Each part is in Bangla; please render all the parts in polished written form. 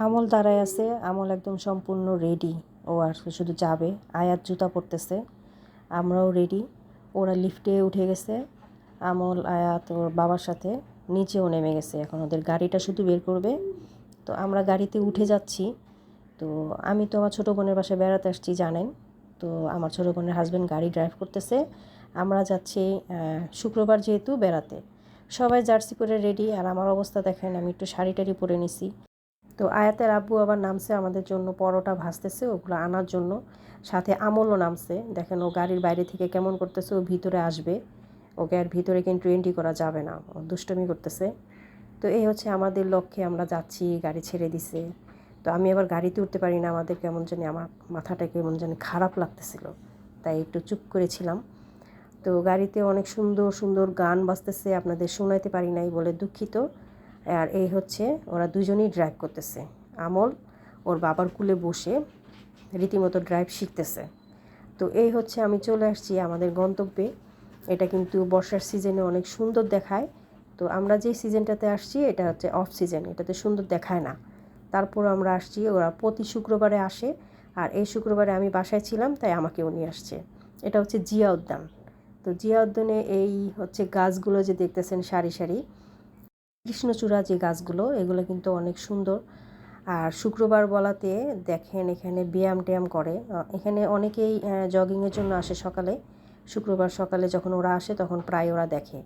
আমল দাঁড়ায় আছে, আমল একদম সম্পূর্ণ রেডি। ও আর শুধু যাবে। আয়াত জুতা পরতেছে, আমরাও রেডি। ওরা লিফটে উঠে গেছে, আমল আয়াত ওর বাবার সাথে নিচেও নেমে গেছে। এখন ওদের গাড়িটা শুধু বের করবে। তো আমরা গাড়িতে উঠে যাচ্ছি। তো আমি তো আমার ছোটো বোনের বাসায় বেড়াতে আসছি জানেন। তো আমার ছোটো বোনের হাজব্যান্ড গাড়ি ড্রাইভ করতেছে। আমরা যাচ্ছি শুক্রবার যেহেতু বেড়াতে। সবাই জার্সি পরে রেডি, আর আমার অবস্থা দেখেন, আমি একটু শাড়ি টাড়ি পরে নিছি। তো আয়াতের আব্বু আবার নামছে আমাদের জন্য পরোটা ভাজতেছে, ওগুলো আনার জন্য। সাথে আমলও নামছে, দেখেন ও গাড়ির বাইরে থেকে কেমন করতেছে, ও ভিতরে আসবে। ওকে আর ভিতরে কিন্তু এন্ট্রি করা যাবে না, ও দুষ্টমি করতেছে। তো এই হচ্ছে আমাদের লক্ষ্যে আমরা যাচ্ছি, গাড়ি ছেড়ে দিছে। তো আমি আবার গাড়িতে উঠতে পারি না, আমাদের কেমন জানি, আমার মাথাটা কেমন জানি খারাপ লাগতেছিল, তাই একটু চুপ করেছিলাম। তো গাড়িতে অনেক সুন্দর সুন্দর গান বাজতেছে, আপনাদের শোনাইতে পারি নাই বলে দুঃখিত। আর এই হচ্ছে ওরা দুজনেই ড্রাইভ করতেছে। আমল ওর বাবার কুলে বসে রীতিমতো ড্রাইভ শিখতেছে। তো এই হচ্ছে আমি চলে আসছি আমাদের গন্তব্যে। এটা কিন্তু বর্ষার সিজনে অনেক সুন্দর দেখায়। তো আমরা যে সিজনটাতে আসছি এটা হচ্ছে অফ সিজন, এটাতে সুন্দর দেখায় না। তারপর আমরা আসছি, ওরা প্রতি শুক্রবারে আসে। আর এই শুক্রবারে আমি বাসায় ছিলাম, তাই আমাকেও নিয়ে আসছে। এটা হচ্ছে জিয়া উদ্যান। তো জিয়া উদ্যানে এই হচ্ছে গাছগুলো যে দেখতেছেন সারি সারি, কৃষ্ণচূড়া যে গাছগুলো, এগুলো কিন্তু অনেক সুন্দর। আর শুক্রবার বলাতে দেখেন এখানে ব্যায়াম ট্যায়াম করে। এখানে অনেকেই জগিংয়ের জন্য আসে সকালে। শুক্রবার সকালে যখন ওরা আসে তখন প্রায় ওরা দেখে।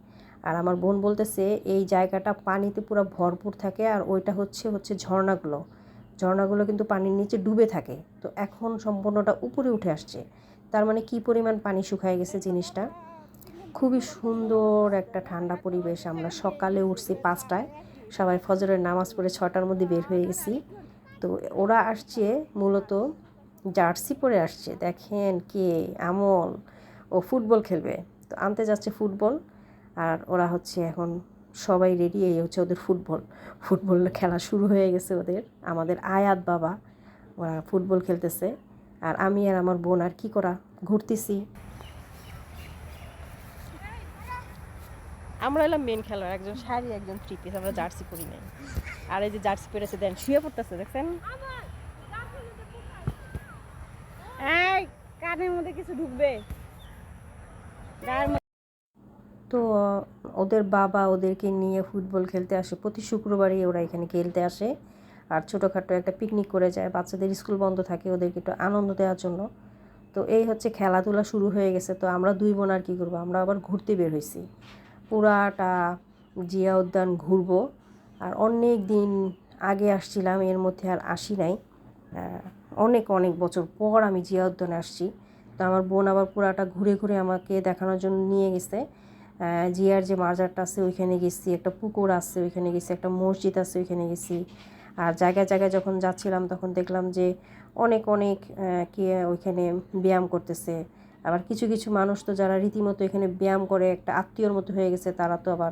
আর আমার বোন বলতেছে এই জায়গাটা পানিতে পুরো ভরপুর থাকে, আর ওইটা হচ্ছে ঝর্ণাগুলো। ঝর্ণাগুলো কিন্তু পানির নিচে ডুবে থাকে, তো এখন সম্পূর্ণটা উপরে উঠে আসছে। তার মানে কি পরিমাণ পানি শুকায় গেছে জিনিসটা। খুবই সুন্দর একটা ঠান্ডা পরিবেশ। আমরা সকালে উঠছি 5টায়, সবাই ফজরের নামাজ পড়ে 6টার মধ্যে বের হয়ে গেছি। তো ওরা আসছে মূলত জার্সি পরে আসছে, দেখেন কে, আমল। ও ফুটবল খেলবে, তো আনতে যাচ্ছে ফুটবল। আর ওরা হচ্ছে এখন সবাই রেডি, এই হচ্ছে ওদের ফুটবল। ফুটবল খেলা শুরু হয়ে গেছে ওদের। আমাদের আয়াত বাবা ওরা ফুটবল খেলতেছে, আর আমি আর আমার বোন আর কি করা, ঘুরতেছি। আমরা এলাম মেন খেলোয়াড়, একজন শাড়ি একজন থ্রি পিস, আমরা জার্সি পরি নাই। আর এই যে জার্সি পরেছে দেন শুয়ে পড়তেছে, দেখছেন। এই কানের মধ্যে কিছু ঢুকবে গায়ের মধ্যে। তো ওদের বাবা ওদেরকে নিয়ে ফুটবল খেলতে আসে, প্রতি শুক্রবারই ওরা এখানে খেলতে আসে। আর ছোটোখাটো একটা পিকনিক করে যায়, বাচ্চাদের স্কুল বন্ধ থাকে, ওদেরকে একটু আনন্দ দেওয়ার জন্য। তো এই হচ্ছে খেলাধুলা শুরু হয়ে গেছে। তো আমরা দুই বোন আর কী করবো, আমরা আবার ঘুরতে বের হয়েছি। পুরাটা জিয়া উদ্যান ঘুরবো। আর অনেক দিন আগে আসছিলাম, এর মধ্যে আর আসি নাই। অনেক অনেক বছর পর আমি জিয়া উদ্যানে আসছি। তো আমার বোন আবার পুরাটা ঘুরে ঘুরে আমাকে দেখানোর জন্য নিয়ে গেছে। জিয়ার যে মাজারটা আছে ওইখানে গেছি, একটা পুকুর আছে ওইখানে গেছি, একটা মসজিদ আছে ওইখানে গেছি। আর জায়গায় জায়গায় যখন যাচ্ছিলাম তখন দেখলাম যে অনেক অনেক কে ওইখানে ব্যায়াম করতেছে। আবার কিছু কিছু মানুষ তো যারা রীতিমতো এখানে ব্যায়াম করে একটা আত্মীয়র মতো হয়ে গেছে, তারা তো আবার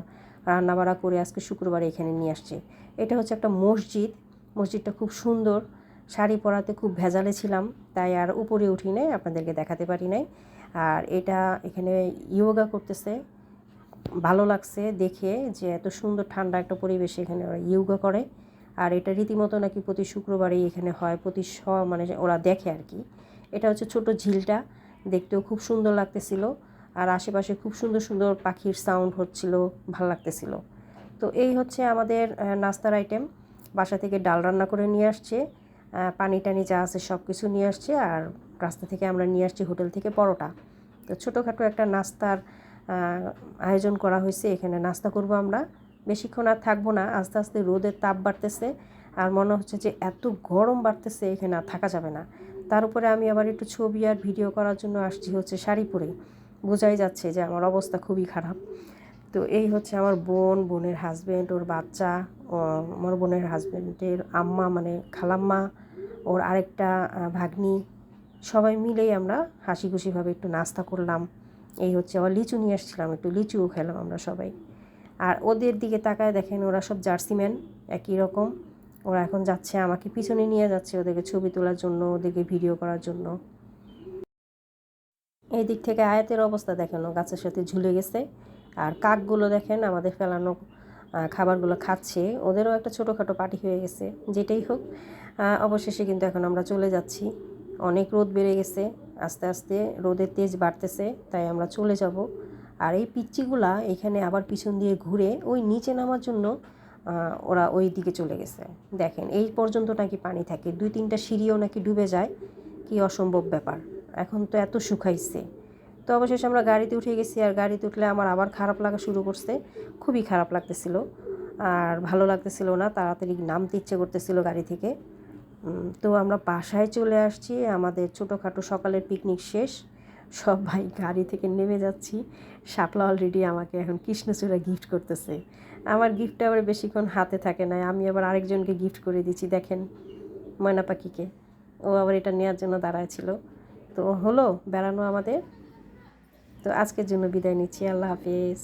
রান্নাবাড়া করে আজকে শুক্রবারে এখানে নিয়ে আসছে। এটা হচ্ছে একটা মসজিদ। মসজিদটা খুব সুন্দর। শাড়ি পরাতে খুব ভেজালে ছিলাম, তাই আর উপরে উঠি নাই, আপনাদেরকে দেখাতে পারি নাই। আর এটা এখানে ইয়োগা করতেছে, ভালো লাগছে দেখে যে এত সুন্দর ঠান্ডা একটা পরিবেশে এখানে ওরা ইয়োগা করে। আর এটা রীতিমতো নাকি প্রতি শুক্রবারেই এখানে হয়, মানে ওরা দেখে আর কি। এটা হচ্ছে ছোট ঝিলটা, দেখতেও খুব সুন্দর লাগতেছিল। আর আশেপাশে খুব সুন্দর সুন্দর পাখির সাউন্ড হচ্ছিল, ভালো লাগতেছিল। তো এই হচ্ছে আমাদের নাস্তার আইটেম। বাসা থেকে ডাল রান্না করে নিয়ে আসছে, পানি টানি যা আছে সব কিছু নিয়ে আসছে। আর রাস্তা থেকে আমরা নিয়ে আসছি হোটেল থেকে পরোটা। তো ছোটোখাটো একটা নাস্তার আয়োজন করা হয়েছে, এখানে নাস্তা করব আমরা। বেশিক্ষণ আর থাকবো না, আস্তে আস্তে রোদের তাপ বাড়তেছে। আর মনে হচ্ছে যে এত গরম বাড়তেছে, এখানে আর থাকা যাবে না। তার উপরে আমি আবার একটু ছবি আর ভিডিও করার জন্য আসছি হচ্ছে শাড়ি পরে। বোঝাই যাচ্ছে যে আমার অবস্থা খুবই খারাপ। তো এই হচ্ছে আমার বোন, বোনের হাজব্যান্ড, ওর বাচ্চা, আমার বোনের হাজব্যান্ডের আম্মা মানে খালাম্মা, ওর আরেকটা ভাগ্নি, সবাই মিলেই আমরা হাসি খুশিভাবে একটু নাস্তা করলাম। এই হচ্ছে আবার লিচু নিয়ে আসছিলাম, একটু লিচুও খেলাম আমরা সবাই। আর ওদের দিকে তাকায় দেখেন, ওরা সব জার্সিম্যান একই রকম। ওরা এখন যাচ্ছে, আমাকে পিছনে নিয়ে যাচ্ছে ওদেরকে ছবি তোলার জন্য, ওদেরকে ভিডিও করার জন্য। এই দিক থেকে আয়াতের অবস্থা দেখেন, ও গাছের সাথে ঝুলে গেছে। আর কাকগুলো দেখেন, আমাদের ফেলানো খাবারগুলো খাচ্ছে, ওদেরও একটা ছোটোখাটো পার্টি হয়ে গেছে। যেটাই হোক, অবশেষে কিন্তু এখন আমরা চলে যাচ্ছি। অনেক রোদ বেড়ে গেছে, আস্তে আস্তে রোদের তেজ বাড়তেছে, তাই আমরা চলে যাব। আর এই পিচ্চিগুলা এখানে আবার পিছন দিয়ে ঘুরে ওই নিচে নামার জন্য ওরা ওই দিকে চলে গেছে। দেখেন এই পর্যন্ত নাকি পানি থাকে, 2-3টা সিঁড়িও নাকি ডুবে যায়। কি অসম্ভব ব্যাপার, এখন তো এত শুকাইছে। তো অবশেষে আমরা গাড়িতে উঠে গেছি, আর গাড়িতে উঠলে আমার আবার খারাপ লাগা শুরু করছে। খুবই খারাপ লাগতেছিল, আর ভালো লাগতেছিল না, তাড়াতাড়ি নামতে ইচ্ছে করতেছিল গাড়ি থেকে। তো আমরা বাসায় চলে আসছি, আমাদের ছোটোখাটো সকালের পিকনিক শেষ। সবাই গাড়ি থেকে নেমে যাচ্ছি। শাপলা অলরেডি আমাকে এখন কৃষ্ণচূড়া গিফট করতেছে। আমার গিফটটা আবার বেশিক্ষণ হাতে থাকে না, আমি আবার আরেকজনকে গিফট করে দিচ্ছি। দেখেন ময়না পাখিকে, ও আবার এটা নেওয়ার জন্য দাঁড়ায় ছিল। তো হলো বেড়ানো আমাদের। তো আজকের জন্য বিদায় নিচ্ছি, আল্লাহ হাফেজ।